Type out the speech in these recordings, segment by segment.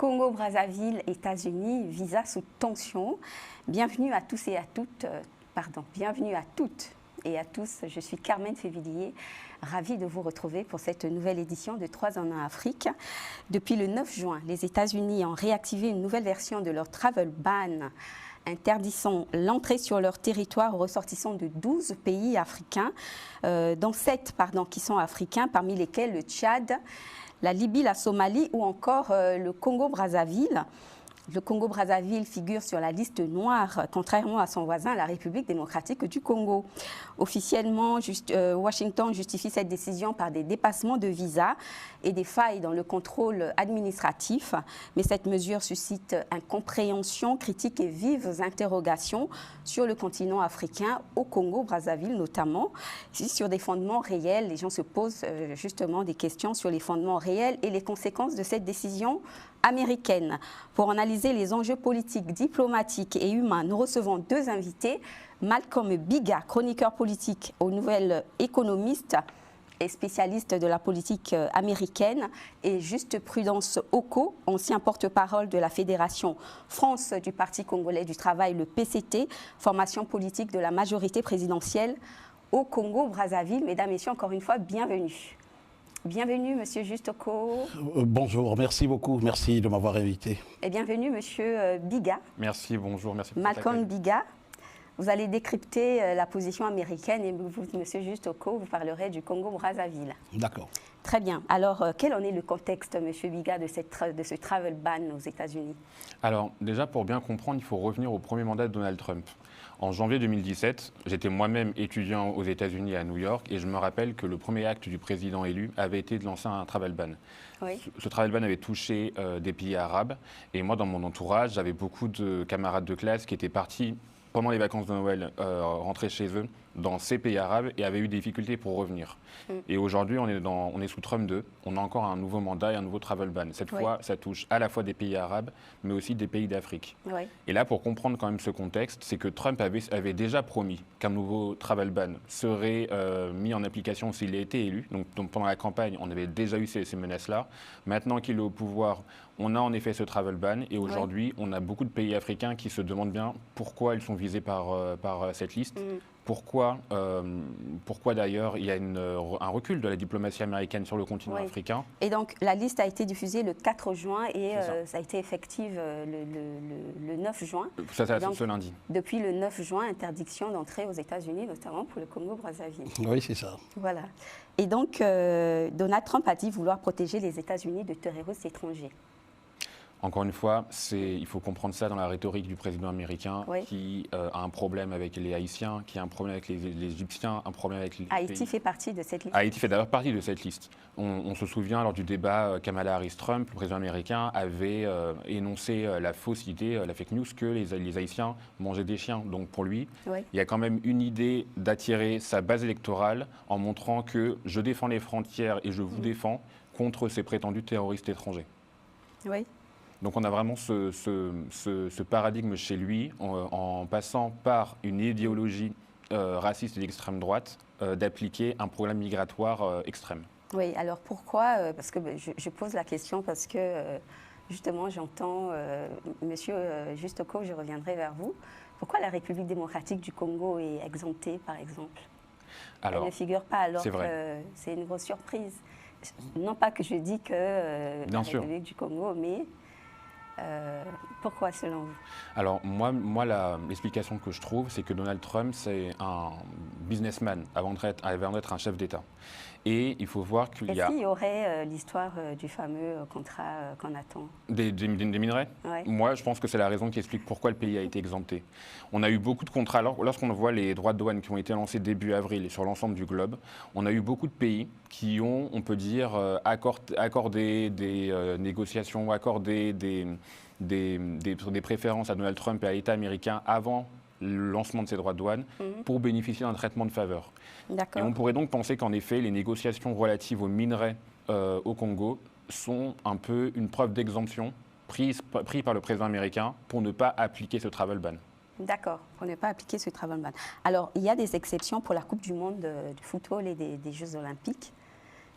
Congo-Brazzaville, États-Unis, visa sous tension. Bienvenue à tous et à toutes, bienvenue à toutes et à tous. Je suis Carmen Févillier, ravie de vous retrouver pour cette nouvelle édition de 3 en 1 Afrique. Depuis le 9 juin, les États-Unis ont réactivé une nouvelle version de leur travel ban, interdisant l'entrée sur leur territoire aux ressortissants de 12 pays africains, dont 7 qui sont africains, parmi lesquels le Tchad, la Libye, la Somalie ou encore le Congo-Brazzaville. Le Congo-Brazzaville figure sur la liste noire, contrairement à son voisin, la République démocratique du Congo. Officiellement, Washington justifie cette décision par des dépassements de visas et des failles dans le contrôle administratif. Mais cette mesure suscite incompréhension, critiques et vives interrogations sur le continent africain, au Congo-Brazzaville notamment. Sur des fondements réels, les gens se posent justement des questions sur les fondements réels et les conséquences de cette décision américaine. Pour analyser les enjeux politiques, diplomatiques et humains, nous recevons 2 invités. Malcolm Biga, chroniqueur politique au Nouvel Économiste et spécialiste de la politique américaine, et Juste Prudence Oko, ancien porte-parole de la Fédération France du Parti congolais du travail, le PCT, formation politique de la majorité présidentielle au Congo-Brazzaville. Mesdames et messieurs, encore une fois, bienvenue. Bienvenue, Monsieur Juste Oko. Bonjour, merci beaucoup, merci de m'avoir invité. Et bienvenue, Monsieur Biga. Merci, bonjour, merci pour Malcolm Biga. Vous allez décrypter la position américaine et vous, Monsieur Juste Oko, vous parlerez du Congo-Brazzaville. D'accord. Très bien. Alors, quel en est le contexte, Monsieur Biga, de ce travel ban aux États-Unis? Alors, déjà, pour bien comprendre, il faut revenir au premier mandat de Donald Trump. En janvier 2017, j'étais moi-même étudiant aux États-Unis à New York et je me rappelle que le premier acte du président élu avait été de lancer un travel ban. Oui. Ce travel ban avait touché des pays arabes et moi, dans mon entourage, j'avais beaucoup de camarades de classe qui étaient partis pendant les vacances de Noël, rentrer chez eux dans ces pays arabes et avaient eu des difficultés pour revenir. Et aujourd'hui, on est sous Trump 2, on a encore un nouveau mandat et un nouveau travel ban. Cette fois, ça touche à la fois des pays arabes, mais aussi des pays d'Afrique. Oui. Et là, pour comprendre quand même ce contexte, c'est que Trump avait déjà promis qu'un nouveau travel ban serait mis en application s'il a été élu. Donc pendant la campagne, on avait déjà eu ces menaces-là. Maintenant qu'il est au pouvoir, on a en effet ce travel ban. Et aujourd'hui, on a beaucoup de pays africains qui se demandent bien pourquoi ils sont visés par cette liste. Pourquoi d'ailleurs il y a un recul de la diplomatie américaine sur le continent africain. Et donc la liste a été diffusée le 4 juin et ça a été effective le 9 juin. Ça donc, ce lundi. Depuis le 9 juin, interdiction d'entrée aux États-Unis, notamment pour le Congo-Brazzaville. Oui, c'est ça. Voilà. Et donc Donald Trump a dit vouloir protéger les États-Unis de terroristes étrangers. Encore une fois, il faut comprendre ça dans la rhétorique du président américain qui a un problème avec les Haïtiens, qui a un problème avec les Égyptiens, un problème avec les Haïti fait partie de cette liste. Haïti fait d'ailleurs partie de cette liste. On se souvient lors du débat Kamala Harris-Trump, le président américain avait énoncé la fausse idée, la fake news, que les Haïtiens mangeaient des chiens. Donc pour lui, il y a quand même une idée d'attirer sa base électorale en montrant que je défends les frontières et je vous défends contre ces prétendus terroristes étrangers. Oui. Donc on a vraiment ce paradigme chez lui, en passant par une idéologie raciste et d'extrême droite, d'appliquer un problème migratoire extrême. Oui, alors pourquoi parce que je pose la question parce que justement j'entends, Monsieur Juste Oko, je reviendrai vers vous. Pourquoi la République démocratique du Congo est exemptée, par exemple? Elle ne figure pas alors que c'est une grosse surprise. Non pas que je dis que la République du Congo, mais... pourquoi selon vous? Alors moi l'explication que je trouve, c'est que Donald Trump, c'est un businessman avant d'être un chef d'État. Et il faut voir qu'il y a... Est-ce qu'il y aurait l'histoire du fameux contrat qu'on attend? Des minerais? Moi, je pense que c'est la raison qui explique pourquoi le pays a été exempté. On a eu beaucoup de contrats. Alors, lorsqu'on voit les droits de douane qui ont été lancés début avril sur l'ensemble du globe, on a eu beaucoup de pays qui ont, on peut dire, accordé des négociations, accordé des préférences à Donald Trump et à l'État américain avant le lancement de ces droits de douane pour bénéficier d'un traitement de faveur. Et on pourrait donc penser qu'en effet, les négociations relatives aux minerais au Congo sont un peu une preuve d'exemption prise par le président américain pour ne pas appliquer ce travel ban. D'accord, pour ne pas appliquer ce travel ban. Alors, il y a des exceptions pour la Coupe du monde du football et des Jeux olympiques.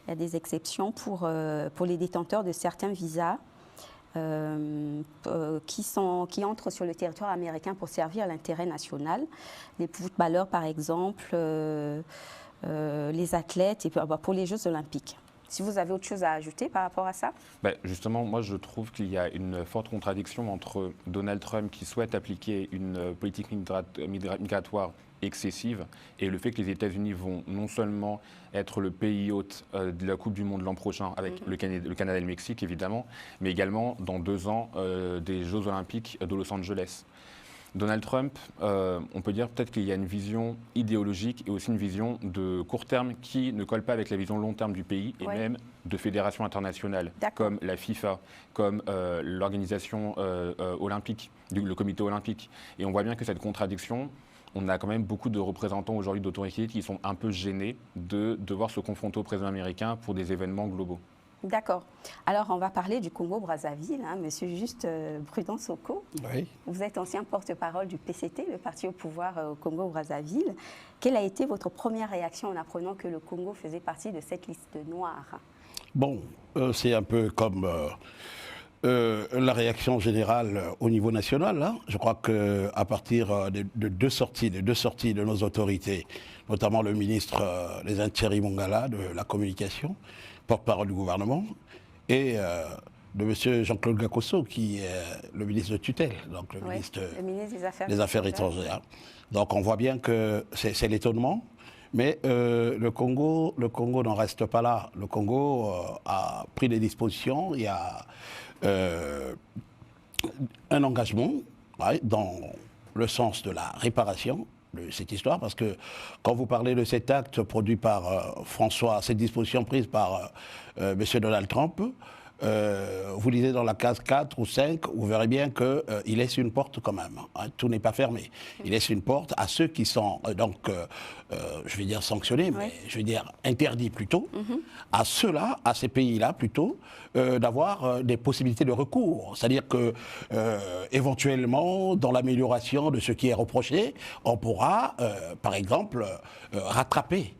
Il y a des exceptions pour les détenteurs de certains visas. qui entrent sur le territoire américain pour servir l'intérêt national. Les footballeurs, par exemple, les athlètes, et pour les Jeux olympiques. Si vous avez autre chose à ajouter par rapport à ça? Justement, moi je trouve qu'il y a une forte contradiction entre Donald Trump qui souhaite appliquer une politique migratoire excessive et le fait que les États-Unis vont non seulement être le pays hôte de la Coupe du Monde l'an prochain avec le Canada et le Mexique évidemment, mais également dans 2 ans des Jeux Olympiques de Los Angeles. Donald Trump, on peut dire peut-être qu'il y a une vision idéologique et aussi une vision de court terme qui ne colle pas avec la vision long terme du pays et même de fédérations internationales comme la FIFA, comme l'organisation olympique, le comité olympique. Et on voit bien que cette contradiction, on a quand même beaucoup de représentants aujourd'hui d'autorités qui sont un peu gênés de devoir se confronter au président américain pour des événements globaux. D'accord. Alors, on va parler du Congo-Brazzaville, Monsieur Juste Prudence Soko. Oui. Vous êtes ancien porte-parole du PCT, le parti au pouvoir au Congo-Brazzaville. Quelle a été votre première réaction en apprenant que le Congo faisait partie de cette liste noire? Bon, c'est un peu comme la réaction générale au niveau national. Je crois qu'à partir de deux sorties de nos autorités, notamment le ministre des Intérims Mongala de la communication, porte-parole du gouvernement, et de M. Jean-Claude Gakosso, qui est le ministre de tutelle, donc le ministre des Affaires étrangères. Donc on voit bien que c'est l'étonnement, mais le Congo n'en reste pas là. Le Congo a pris des dispositions, il y a un engagement dans le sens de la réparation de cette histoire, parce que quand vous parlez de cet acte produit par François, cette disposition prise par M. Donald Trump, vous lisez dans la case 4 ou 5, vous verrez bien qu'il laisse une porte quand même. Tout n'est pas fermé. Il laisse une porte à ceux qui sont, je vais dire sanctionnés, mais je vais dire interdits plutôt, à ceux-là, à ces pays-là plutôt, d'avoir des possibilités de recours. C'est-à-dire que, éventuellement, dans l'amélioration de ce qui est reproché, on pourra, par exemple, rattraper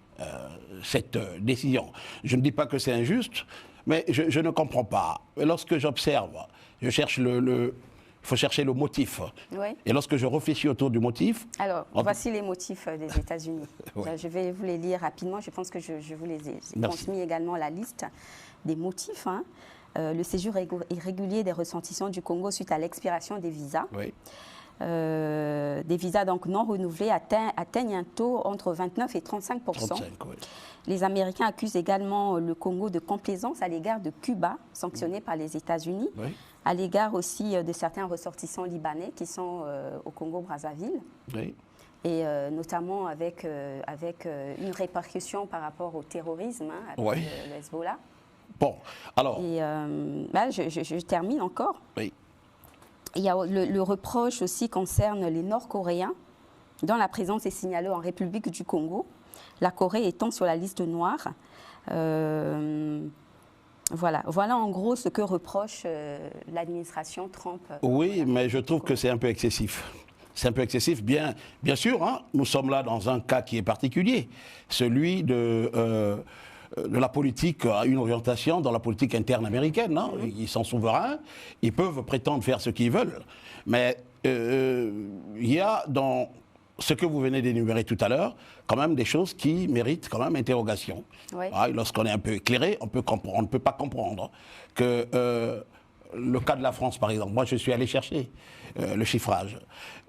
cette décision. Je ne dis pas que c'est injuste, mais je ne comprends pas. Lorsque j'observe, je cherche il faut chercher le motif. Oui. Et lorsque je réfléchis autour du motif... Alors, voici les motifs des États-Unis. Je vais vous les lire rapidement. Je pense que je vous les ai transmis également la liste des motifs. Le séjour irrégulier des ressortissants du Congo suite à l'expiration des visas. Oui. Des visas donc non renouvelés atteignent un taux entre 29 et 35 %. 35, oui. Les Américains accusent également le Congo de complaisance à l'égard de Cuba, sanctionné par les États-Unis, à l'égard aussi de certains ressortissants libanais qui sont au Congo-Brazzaville, et notamment avec une répercussion par rapport au terrorisme, avec le Hezbollah. Bon, alors... Et je termine encore. Oui. Il y a le reproche aussi concerne les Nord-Coréens, dont la présence est signalée en République du Congo, la Corée étant sur la liste noire. Voilà en gros ce que reproche l'administration Trump. Oui, mais je trouve que c'est un peu excessif. C'est un peu excessif, bien sûr, nous sommes là dans un cas qui est particulier, celui de la politique à une orientation dans la politique interne américaine. Ils sont souverains, ils peuvent prétendre faire ce qu'ils veulent. Mais il y a dans ce que vous venez d'énumérer tout à l'heure, quand même des choses qui méritent quand même interrogation. Lorsqu'on est un peu éclairé, on ne peut pas comprendre que le cas de la France, par exemple, moi je suis allé chercher le chiffrage,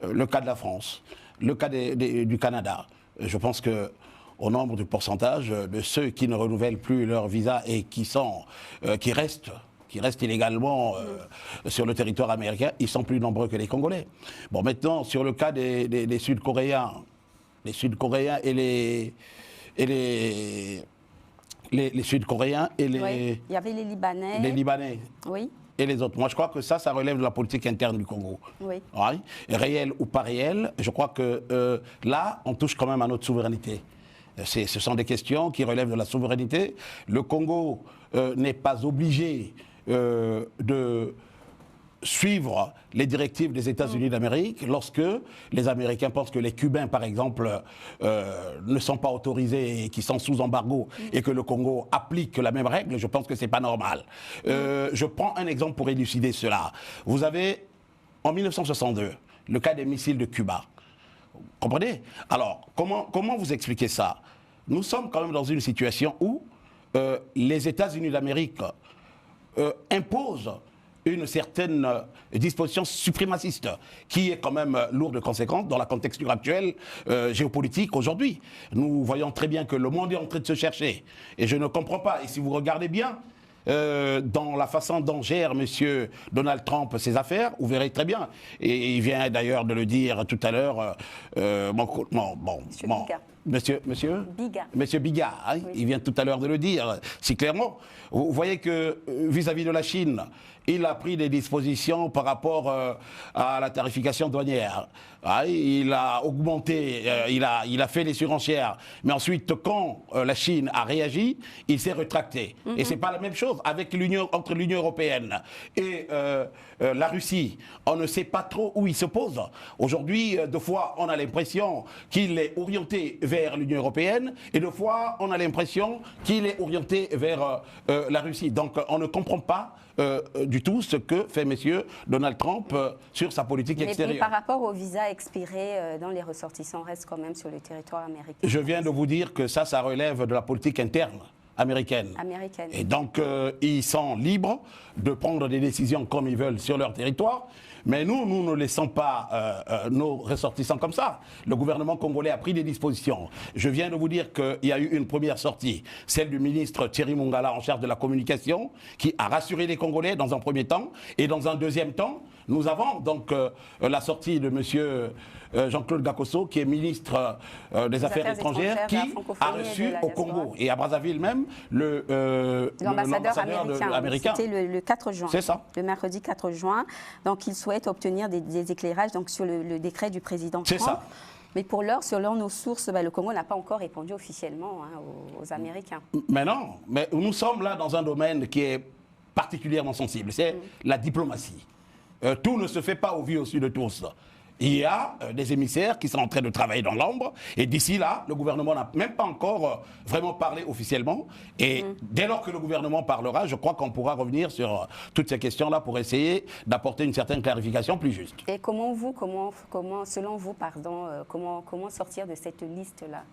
le cas de la France, le cas du Canada. Je pense que au nombre du pourcentage de ceux qui ne renouvellent plus leur visa et qui restent illégalement sur le territoire américain, ils sont plus nombreux que les Congolais. Bon, maintenant, sur le cas des Sud-Coréens, les Sud-Coréens et les Sud-Coréens et les... Oui. Il y avait les Libanais. Les Libanais. Oui. Et les autres. Moi, je crois que ça relève de la politique interne du Congo. Oui. Réel ou pas réel, je crois que là, on touche quand même à notre souveraineté. Ce sont des questions qui relèvent de la souveraineté. Le Congo n'est pas obligé de suivre les directives des États-Unis d'Amérique lorsque les Américains pensent que les Cubains, par exemple, ne sont pas autorisés et qui sont sous embargo et que le Congo applique la même règle. Je pense que ce n'est pas normal. Je prends un exemple pour élucider cela. Vous avez, en 1962, le cas des missiles de Cuba. Vous comprenez? Alors, comment vous expliquez ça? Nous sommes quand même dans une situation où les États-Unis d'Amérique imposent une certaine disposition suprémaciste qui est quand même lourde de conséquences dans la contexture actuelle géopolitique aujourd'hui. Nous voyons très bien que le monde est en train de se chercher et je ne comprends pas. Et si vous regardez bien dans la façon dont gère M. Donald Trump ses affaires, vous verrez très bien. Et il vient d'ailleurs de le dire tout à l'heure, Monsieur Biga, hein, oui. Il vient tout à l'heure de le dire, si clairement. Vous voyez que vis-à-vis de la Chine, il a pris des dispositions par rapport à la tarification douanière. Ah, il a augmenté, il a fait les surenchères. Mais ensuite, quand la Chine a réagi, il s'est rétracté. Et ce n'est pas la même chose avec entre l'Union européenne et la Russie. On ne sait pas trop où il se pose. Aujourd'hui, deux fois, on a l'impression qu'il est orienté vers l'Union européenne et deux fois, on a l'impression qu'il est orienté vers la Russie. Donc, on ne comprend pas du tout ce que fait M. Donald Trump sur sa politique extérieure. Mais par rapport au visa expiré dont les ressortissants restent quand même sur le territoire américain. Je viens de vous dire que ça relève de la politique interne américaine. Et donc, ils sont libres de prendre des décisions comme ils veulent sur leur territoire. Mais nous ne laissons pas nos ressortissants comme ça. Le gouvernement congolais a pris des dispositions. Je viens de vous dire qu'il y a eu une première sortie, celle du ministre Thierry Mongala en charge de la communication, qui a rassuré les Congolais dans un premier temps. Et dans un deuxième temps, nous avons donc la sortie de M. Jean-Claude Gakosso, qui est ministre des Affaires étrangères, qui a reçu au Congo et à Brazzaville même l'ambassadeur américain. C'était le 4 juin. C'est ça. Le mercredi 4 juin. Donc, il souhaite obtenir des éclairages donc, sur le décret du président Trump. C'est ça. Mais pour l'heure, selon nos sources, le Congo n'a pas encore répondu officiellement aux Américains. Mais non, mais nous sommes là dans un domaine qui est particulièrement sensible, c'est la diplomatie. Tout ne se fait pas au vu au su de tous. Il y a des émissaires qui sont en train de travailler dans l'ombre et d'ici là, le gouvernement n'a même pas encore vraiment parlé officiellement et dès lors que le gouvernement parlera, je crois qu'on pourra revenir sur toutes ces questions-là pour essayer d'apporter une certaine clarification plus juste. Et selon vous, comment sortir de cette liste-là?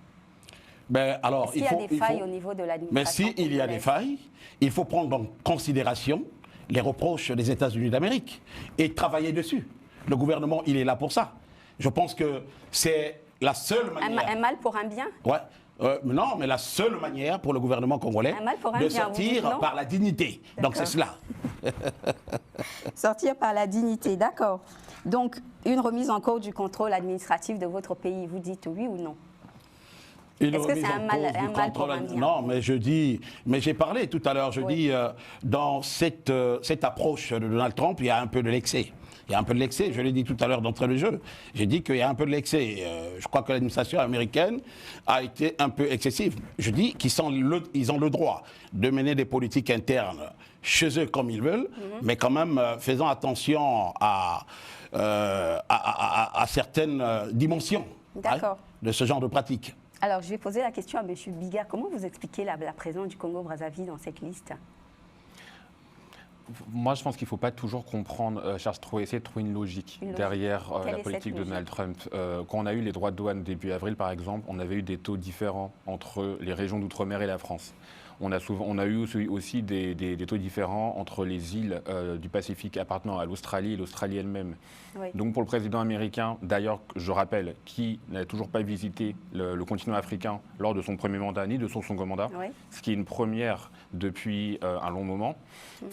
Alors, il y a des failles au niveau de l'administration? Mais s'il y a des failles, il faut prendre en considération les reproches des États-Unis d'Amérique et travailler dessus. Le gouvernement, il est là pour ça. Je pense que c'est la seule manière... Un mal pour un bien? Ouais. Non, mais la seule manière pour le gouvernement congolais de sortir par la dignité. Donc c'est cela. Sortir par la dignité, d'accord. Donc, une remise en cause du contrôle administratif de votre pays, vous dites oui ou non? Est-ce que c'est un mal pour un bien? Non, mais j'ai parlé tout à l'heure, dis, dans cette approche de Donald Trump, il y a un peu de l'excès. Il y a un peu de l'excès, je l'ai dit tout à l'heure d'entrée de jeu. J'ai dit qu'il y a un peu de l'excès. Je crois que l'administration américaine a été un peu excessive. Je dis qu'ils ont le droit de mener des politiques internes chez eux comme ils veulent, mais quand même faisant attention à certaines dimensions de ce genre de pratiques. Alors, je vais poser la question à M. Biga. Comment vous expliquez la présence du Congo-Brazzaville dans cette liste? Moi, je pense qu'il ne faut pas toujours comprendre, essayer de trouver une logique derrière la politique de Donald Trump. Quand on a eu les droits de douane début avril, par exemple, on avait eu des taux différents entre les régions d'outre-mer et la France. On a eu aussi des taux différents entre les îles du Pacifique appartenant à l'Australie et l'Australie elle-même. Oui. Donc pour le président américain, d'ailleurs, je rappelle, qui n'a toujours pas visité le continent africain lors de son premier mandat ni de son second mandat, ce qui est une première depuis un long moment. Il ne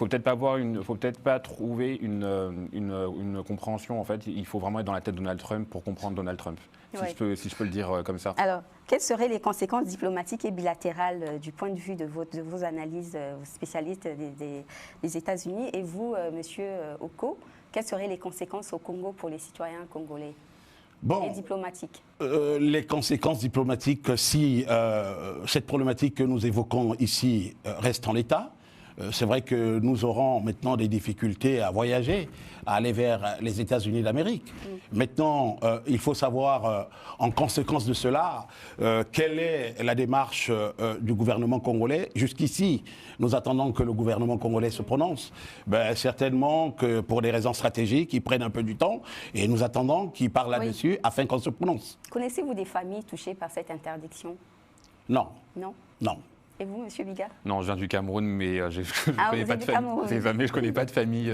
faut peut-être pas trouver une compréhension. En fait, il faut vraiment être dans la tête de Donald Trump pour comprendre Donald Trump, si je peux le dire comme ça. Alors, quelles seraient les conséquences diplomatiques et bilatérales du point de vue de vos analyses spécialistes des États-Unis? Et vous, Monsieur Oko, quelles seraient les conséquences au Congo pour les citoyens congolais et diplomatiques? Les conséquences diplomatiques, si cette problématique que nous évoquons ici reste en l'état, c'est vrai que nous aurons maintenant des difficultés à voyager, à aller vers les États-Unis d'Amérique. Maintenant, il faut savoir, en conséquence de cela, quelle est la démarche du gouvernement congolais. Jusqu'ici, nous attendons que le gouvernement congolais se prononce. Ben, certainement que pour des raisons stratégiques, ils prennent un peu du temps et nous attendons qu'ils parlent là-dessus afin qu'on se prononce. Connaissez-vous des familles touchées par cette interdiction? Non. Non. Non. Et vous, Monsieur Biga? Non, je viens du Cameroun, mais je ne connais pas de famille. Je connais pas de famille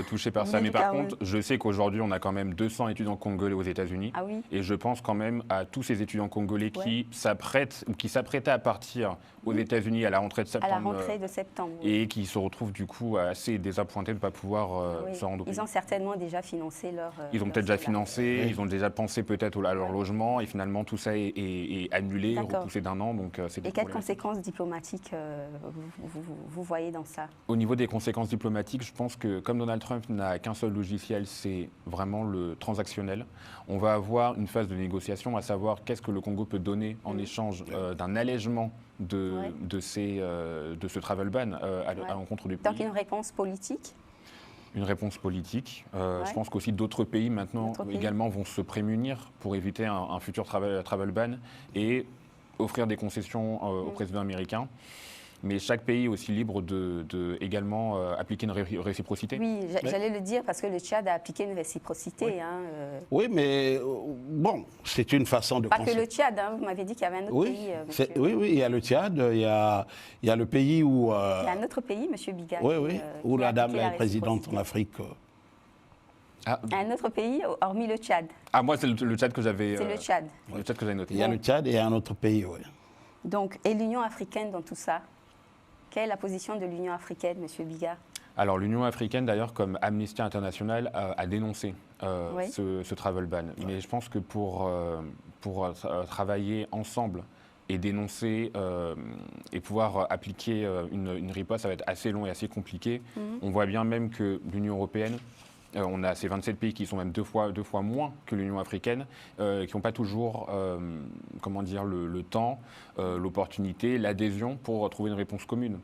touchée par ça. Mais par contre, je sais qu'aujourd'hui, on a quand même 200 étudiants congolais aux États-Unis. Ah oui. Et je pense quand même à tous ces étudiants congolais qui s'apprêtent ou qui s'apprêtaient à partir aux États-Unis à la rentrée de septembre. À la rentrée de septembre. Et qui se retrouvent du coup assez désappointés de ne pas pouvoir se rendre au pays. Ils ont certainement déjà financé leur. Ils ont peut-être déjà financé, ils ont déjà pensé peut-être à leur logement, et finalement tout ça est annulé, repoussé d'un an. Donc, et quelles conséquences diplomatiques vous voyez dans ça? Au niveau des conséquences diplomatiques, je pense que comme Donald Trump n'a qu'un seul logiciel, c'est vraiment le transactionnel. On va avoir une phase de négociation, à savoir qu'est-ce que le Congo peut donner en échange d'un allègement de ce travel ban à l'encontre du pays. Donc une réponse politique? Une réponse politique. Je pense qu'aussi d'autres pays maintenant également vont se prémunir pour éviter un futur travel ban et offrir des concessions au président américain. Mais chaque pays est aussi libre de également appliquer une réciprocité. Oui, j'allais le dire parce que le Tchad a appliqué une réciprocité. Oui, oui mais bon, c'est une façon de... Pas que le Tchad, hein, vous m'avez dit qu'il y avait un autre pays. Oui, il y a le Tchad, il y a le pays où... Il y a un autre pays, M. Biga. Oui, où la dame est présidente en Afrique. Un autre pays, hormis le Tchad. Ah, moi, c'est le Tchad que j'avais... C'est le Tchad. Le Tchad que j'avais noté. Il y a le Tchad et un autre pays, oui. Donc, et l'Union africaine dans tout ça? Quelle est la position de l'Union africaine, M. Biga? Alors, l'Union africaine, d'ailleurs, comme Amnesty International, a dénoncé ce travel ban. Mais je pense que pour travailler ensemble et dénoncer et pouvoir appliquer une riposte, ça va être assez long et assez compliqué. On voit bien même que l'Union européenne, on a ces 27 pays qui sont même deux fois moins que l'Union africaine, qui n'ont pas toujours le temps, l'opportunité, l'adhésion pour trouver une réponse commune.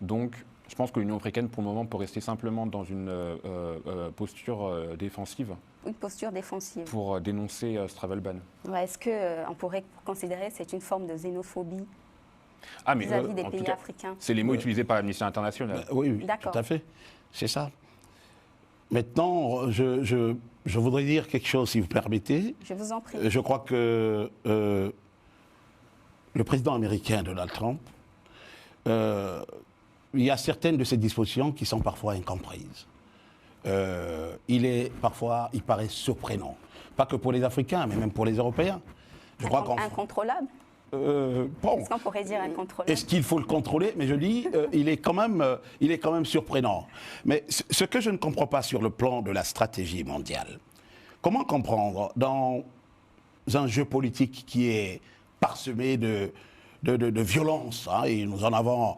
Donc, je pense que l'Union africaine, pour le moment, peut rester simplement dans une posture défensive. Une posture défensive. Pour dénoncer ce travel ban. Ouais, est-ce qu'on pourrait considérer que c'est une forme de xénophobie vis-à-vis des pays africains? C'est les mots utilisés par l'Amnesty International. Oui, tout à fait. C'est ça. Maintenant, je voudrais dire quelque chose, si vous permettez. Je vous en prie. Je crois que le président américain, Donald Trump, il y a certaines de ses dispositions qui sont parfois incomprises. Il paraît surprenant. Pas que pour les Africains, mais même pour les Européens. Incontrôlable? Est-ce qu'on pourrait dire incontrôlable? Est-ce qu'il faut le contrôler? Mais je dis, il est quand même surprenant. Mais ce que je ne comprends pas sur le plan de la stratégie mondiale, comment comprendre dans un jeu politique qui est parsemé de violence, hein, et nous en avons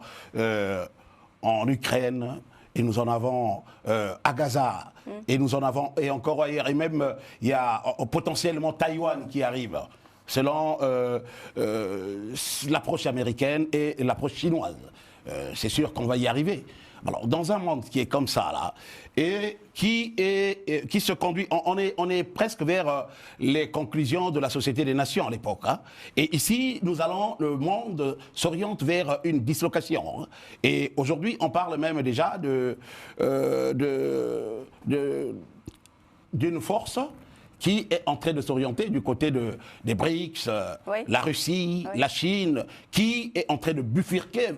en Ukraine, et nous en avons à Gaza, et nous en avons et encore ailleurs, et même il y a potentiellement Taïwan qui arrive, selon l'approche américaine et l'approche chinoise. C'est sûr qu'on va y arriver. Alors, dans un monde qui est comme ça, là, et qui se conduit, on est presque vers les conclusions de la Société des Nations à l'époque. Hein. Et ici, le monde s'oriente vers une dislocation. Hein. Et aujourd'hui, on parle même déjà d'une force qui est en train de s'orienter du côté des BRICS, la Russie, la Chine, qui est en train de bifurquer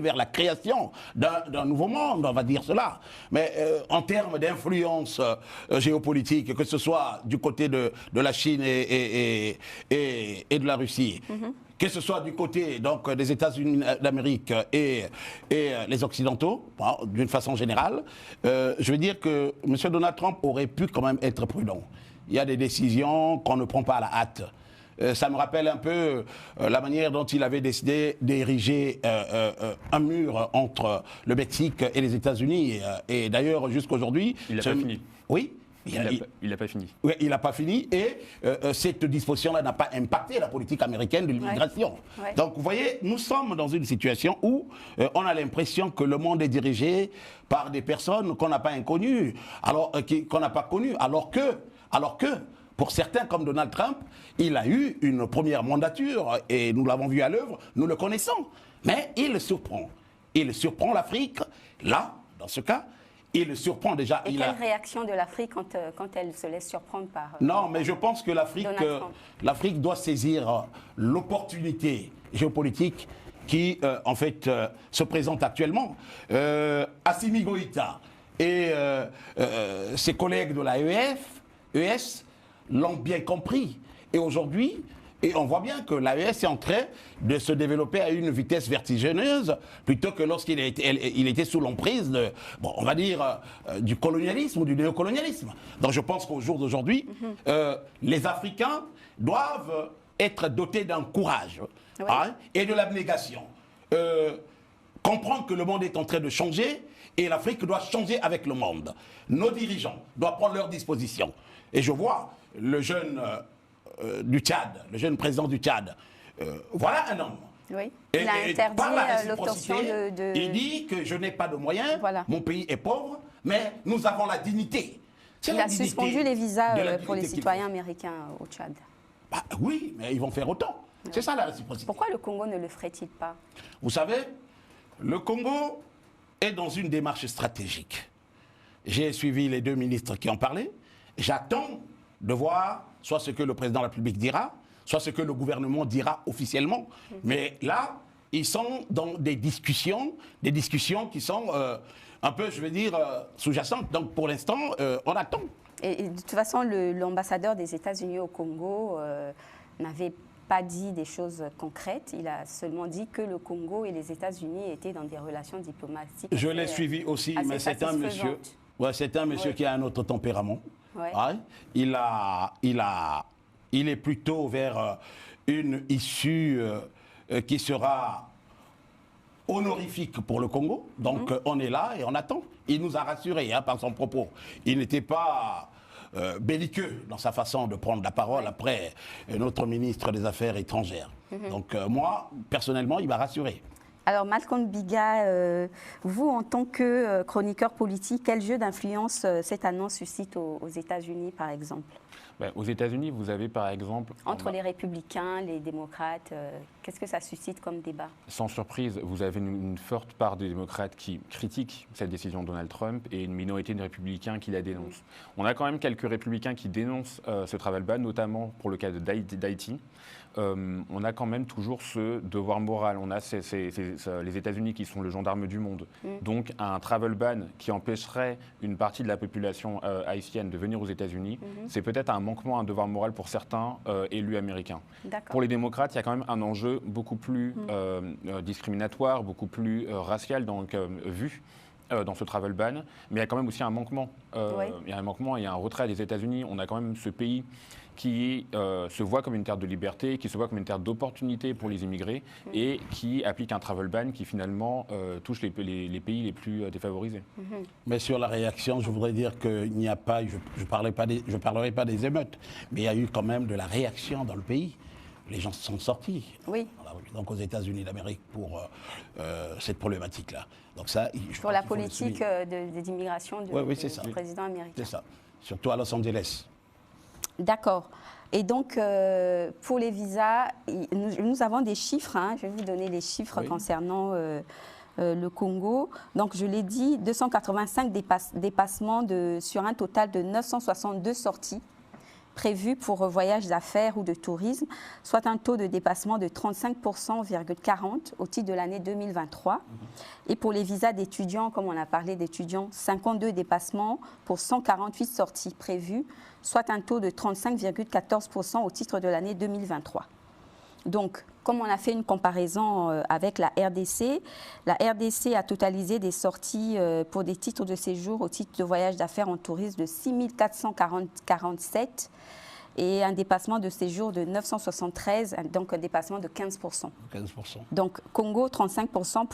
vers la création d'un nouveau monde, on va dire cela. Mais en termes d'influence géopolitique, que ce soit du côté de la Chine et de la Russie, que ce soit du côté donc, des États-Unis d'Amérique et les Occidentaux, d'une façon générale, je veux dire que M. Donald Trump aurait pu quand même être prudent. Il y a des décisions qu'on ne prend pas à la hâte. Ça me rappelle un peu la manière dont il avait décidé d'ériger un mur entre le Mexique et les États-Unis. Et d'ailleurs, jusqu'aujourd'hui... Il n'a pas fini. Oui, Il n'a pas fini. Oui, il n'a pas fini et cette disposition-là n'a pas impacté la politique américaine de l'immigration. Ouais. Donc, vous voyez, nous sommes dans une situation où on a l'impression que le monde est dirigé par des personnes qu'on n'a pas inconnues, qu'on n'a pas connues, alors que, pour certains comme Donald Trump, il a eu une première mandature et nous l'avons vu à l'œuvre, nous le connaissons. Mais il surprend. Il surprend l'Afrique, là, dans ce cas. Il le surprend déjà. Et quelle réaction de l'Afrique quand elle se laisse surprendre par... Non, mais je pense que l'Afrique doit saisir l'opportunité géopolitique qui, en fait, se présente actuellement. Assimi Goïta et ses collègues de la ES l'ont bien compris. Et aujourd'hui... Et on voit bien que l'AES est en train de se développer à une vitesse vertigineuse, plutôt que lorsqu'il était sous l'emprise on va dire, du colonialisme ou du néocolonialisme. Donc je pense qu'au jour d'aujourd'hui, les Africains doivent être dotés d'un courage et de l'abnégation. Comprendre que le monde est en train de changer et l'Afrique doit changer avec le monde. Nos dirigeants doivent prendre leurs dispositions. Et je vois le jeune... du Tchad, le jeune président du Tchad. Voilà un homme. Oui. Il a interdit l'obtention de... Il dit que je n'ai pas de moyens, mon pays est pauvre, mais nous avons la dignité. Il a suspendu les visas pour les citoyens américains au Tchad. Bah, oui, mais ils vont faire autant. Ouais. C'est ça la réciprocité. Pourquoi le Congo ne le ferait-il pas? Vous savez, le Congo est dans une démarche stratégique. J'ai suivi les deux ministres qui en parlaient. J'attends de voir soit ce que le président de la République dira, soit ce que le gouvernement dira officiellement. Mais là, ils sont dans des discussions qui sont un peu, je veux dire, sous-jacentes. Donc pour l'instant, on attend. Et de toute façon, l'ambassadeur des États-Unis au Congo n'avait pas dit des choses concrètes. Il a seulement dit que le Congo et les États-Unis étaient dans des relations diplomatiques. Je l'ai suivi aussi, mais c'est un monsieur. Ouais, c'est un monsieur qui a un autre tempérament. Ouais. Ouais. Il est plutôt vers une issue qui sera honorifique pour le Congo. Donc on est là et on attend. Il nous a rassurés par son propos. Il n'était pas belliqueux dans sa façon de prendre la parole après notre ministre des Affaires étrangères. Donc moi, personnellement, il m'a rassuré. Alors Malcolm Biga, vous en tant que chroniqueur politique, quel jeu d'influence cette annonce suscite aux États-Unis par exemple? Aux États-Unis, vous avez par exemple... Entre les républicains, les démocrates, qu'est-ce que ça suscite comme débat? Sans surprise, vous avez une forte part des démocrates qui critiquent cette décision de Donald Trump et une minorité de républicains qui la dénoncent. On a quand même quelques républicains qui dénoncent ce travel ban, notamment pour le cas d'Haïti. On a quand même toujours ce devoir moral. On a les États-Unis qui sont le gendarme du monde. Donc un travel ban qui empêcherait une partie de la population haïtienne de venir aux États-Unis, c'est peut-être un manquement, un devoir moral pour certains élus américains. Pour les démocrates, il y a quand même un enjeu beaucoup plus discriminatoire, beaucoup plus racial vu dans ce travel ban, mais il y a quand même aussi un manquement. Il y a un manquement, il y a un retrait des États-Unis. On a quand même ce pays qui se voit comme une terre de liberté, qui se voit comme une terre d'opportunité pour les immigrés et qui applique un travel ban qui finalement touche les pays les plus défavorisés. Mais sur la réaction, je voudrais dire qu'il n'y a pas, je ne parlerai pas des émeutes, mais il y a eu quand même de la réaction dans le pays. Les gens sont sortis. Oui. Voilà, donc aux États-Unis d'Amérique pour cette problématique-là. Donc ça, pour la politique d'immigration du président américain. C'est ça. Surtout à Los Angeles. D'accord. Et donc, pour les visas, nous avons des chiffres. Je vais vous donner les chiffres concernant le Congo. Donc, je l'ai dit, 285 dépassements sur un total de 962 sorties prévues pour voyages d'affaires ou de tourisme, soit un taux de dépassement de 35,40% au titre de l'année 2023. Et pour les visas d'étudiants, comme on a parlé d'étudiants, 52 dépassements pour 148 sorties prévues, soit un taux de 35,14% au titre de l'année 2023. Donc, comme on a fait une comparaison avec la RDC a totalisé des sorties pour des titres de séjour au titre de voyage d'affaires en tourisme de 6 447 et un dépassement de séjour de 973, donc un dépassement de 15%. 15%. Donc, Congo, 35%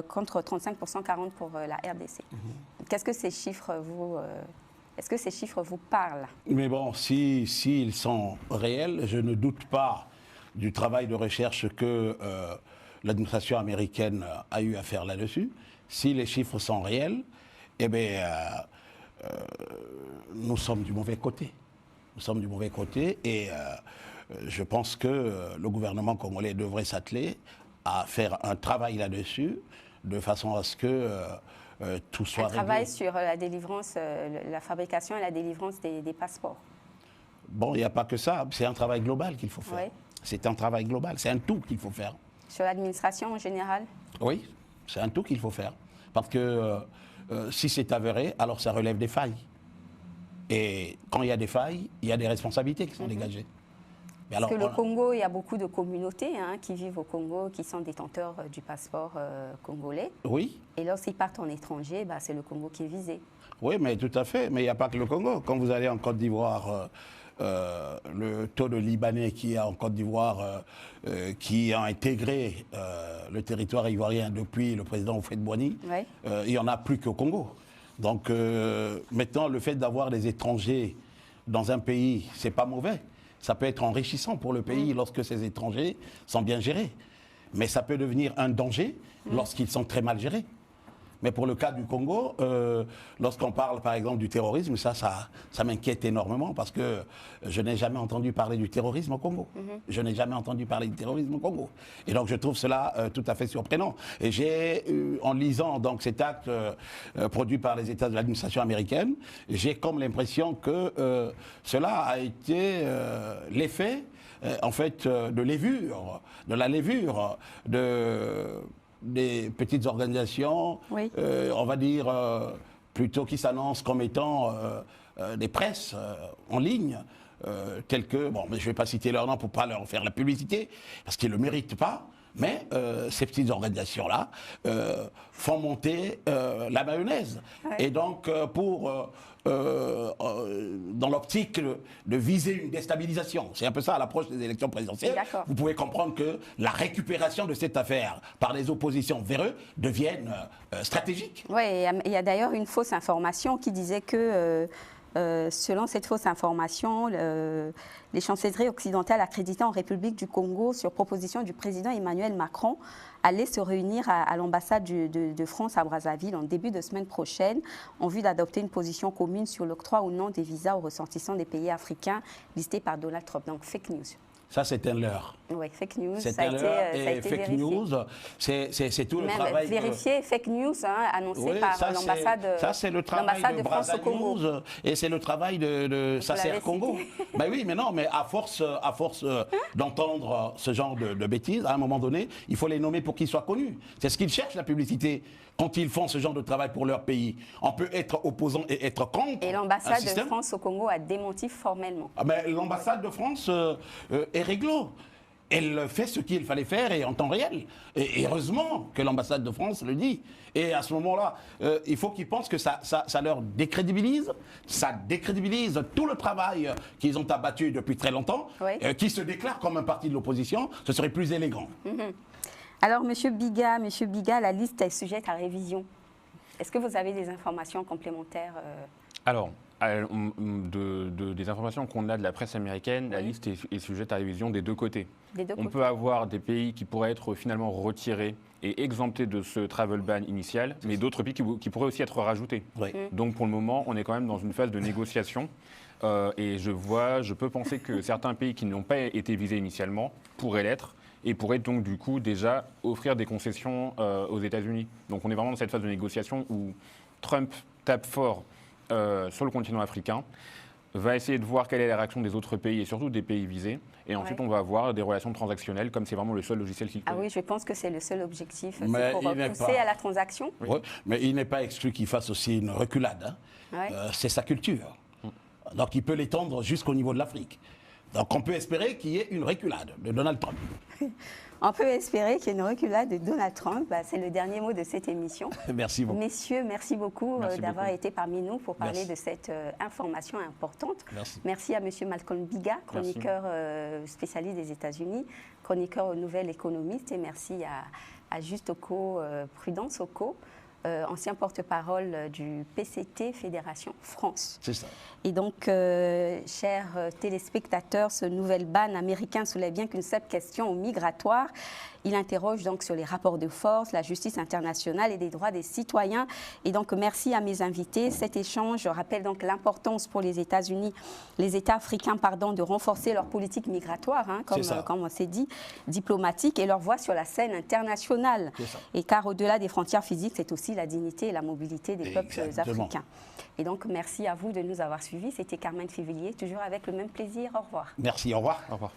contre 35%, 40% pour la RDC. Qu'est-ce que ces chiffres vous Est-ce que ces chiffres vous parlent? Mais bon, s'ils sont réels, je ne doute pas du travail de recherche que l'administration américaine a eu à faire là-dessus. Si les chiffres sont réels, eh bien, nous sommes du mauvais côté. Nous sommes du mauvais côté et je pense que le gouvernement congolais devrait s'atteler à faire un travail là-dessus, de façon à ce que tout soit réglé. Un travail sur la délivrance, la fabrication et la délivrance des passeports. Bon, il n'y a pas que ça, c'est un travail global qu'il faut faire. Oui. C'est un travail global, c'est un tout qu'il faut faire. Sur l'administration en général? Oui, c'est un tout qu'il faut faire. Parce que si c'est avéré, alors ça relève des failles. Et quand il y a des failles, il y a des responsabilités qui sont dégagées. Mais Parce alors, que le Congo, il y a beaucoup de communautés qui vivent au Congo, qui sont détenteurs du passeport congolais. Oui. Et lorsqu'ils partent en étranger, c'est le Congo qui est visé. Oui, mais tout à fait. Mais il n'y a pas que le Congo. Quand vous allez en Côte d'Ivoire, le taux de Libanais qui est en Côte d'Ivoire, qui a intégré le territoire ivoirien depuis le président Houphouët-Boigny, Ouais. il n'y en a plus qu'au Congo. Donc maintenant, le fait d'avoir des étrangers dans un pays, c'est pas mauvais. Ça peut être enrichissant pour le pays lorsque ces étrangers sont bien gérés. Mais ça peut devenir un danger lorsqu'ils sont très mal gérés. Mais pour le cas du Congo, lorsqu'on parle par exemple du terrorisme, ça m'inquiète énormément parce que je n'ai jamais entendu parler du terrorisme au Congo. Je n'ai jamais entendu parler du terrorisme au Congo. Et donc je trouve cela tout à fait surprenant. Et j'ai, en lisant donc cet acte produit par les États de l'administration américaine, j'ai comme l'impression que cela a été l'effet en fait de lévure, de la lévure des petites organisations, Oui. on va dire, plutôt qui s'annoncent comme étant des presses en ligne, telles que, bon, mais je ne vais pas citer leur nom pour ne pas leur faire la publicité, parce qu'ils ne le méritent pas, mais ces petites organisations-là font monter la mayonnaise. Ouais. Et donc, dans l'optique de viser une déstabilisation, c'est un peu ça à l'approche des élections présidentielles, vous pouvez comprendre que la récupération de cette affaire par les oppositions vers eux devienne stratégique. Oui, il y a d'ailleurs une fausse information qui disait que selon cette fausse information, les chancelleries occidentales accréditées en République du Congo sur proposition du président Emmanuel Macron allaient se réunir à l'ambassade de France à Brazzaville en début de semaine prochaine en vue d'adopter une position commune sur l'octroi ou non des visas aux ressortissants des pays africains listés par Donald Trump. Donc fake news. Ça, c'est un leurre. Oui, fake news. C'est ça a un été, leurre. ça a Et été fake vérifié. news, c'est tout le travail. Vérifié, fake news, annoncé Oui, par ça, l'ambassade ça, c'est le travail de France au Congo. News, et c'est le travail de Sacer Congo. Ben oui, mais non, mais à force d'entendre ce genre de bêtises, à un moment donné, il faut les nommer pour qu'ils soient connus. C'est ce qu'ils cherchent, la publicité, quand ils font ce genre de travail pour leur pays. On peut être opposant et être contre. Et l'ambassade de France au Congo a démenti formellement. Ah ben, l'ambassade de France est réglo. Elle fait ce qu'il fallait faire et en temps réel. Et heureusement que l'ambassade de France le dit. Et à ce moment-là, il faut qu'ils pensent que ça leur décrédibilise. Ça décrédibilise tout le travail qu'ils ont abattu depuis très longtemps. Oui. Qui se déclare comme un parti de l'opposition. Ce serait plus élégant. Alors, Monsieur Biga, la liste est sujette à révision. Est-ce que vous avez des informations complémentaires Alors, des informations qu'on a de la presse américaine, la liste est sujette à révision des deux côtés. On peut avoir des pays qui pourraient être finalement retirés et exemptés de ce travel ban initial, mais d'autres pays qui pourraient aussi être rajoutés. Oui. Donc pour le moment, on est quand même dans une phase de négociation. Et je peux penser que certains pays qui n'ont pas été visés initialement pourraient l'être et pourraient donc du coup déjà offrir des concessions aux États-Unis. Donc on est vraiment dans cette phase de négociation où Trump tape fort sur le continent africain, va essayer de voir quelle est la réaction des autres pays et surtout des pays visés. Et ensuite, on va avoir des relations transactionnelles, comme c'est vraiment le seul logiciel qu'il connaît. Ah oui, je pense que c'est le seul objectif, c'est Mais pour pousser à la transaction. Oui. Ouais, mais il n'est pas exclu qu'il fasse aussi une reculade. Ouais. C'est sa culture. Donc il peut l'étendre jusqu'au niveau de l'Afrique. Donc on peut espérer qu'il y ait une reculade de Donald Trump. On peut espérer qu'il y ait une reculade de Donald Trump. C'est le dernier mot de cette émission. Merci beaucoup. Messieurs, merci beaucoup d'avoir été parmi nous pour parler de cette information importante. Merci à Monsieur Malcolm Biga, chroniqueur spécialiste des États-Unis, chroniqueur au Nouvel Économiste, et merci à Juste Oko, Prudence Oko, ancien porte-parole du PCT Fédération France. C'est ça. Et donc, chers téléspectateurs, ce nouvel ban américain soulève bien qu'une seule question migratoire. Il interroge donc sur les rapports de force, la justice internationale et les droits des citoyens. Et donc, merci à mes invités. Cet échange rappelle donc l'importance pour les États-Unis, les États africains, de renforcer leur politique migratoire, comme on s'est dit, diplomatique, et leur voix sur la scène internationale. Et car au-delà des frontières physiques, c'est aussi la dignité et la mobilité des peuples africains. Et donc, merci à vous de nous avoir suivis. C'était Carmen Févillier, toujours avec le même plaisir. Au revoir. Merci, au revoir. Au revoir.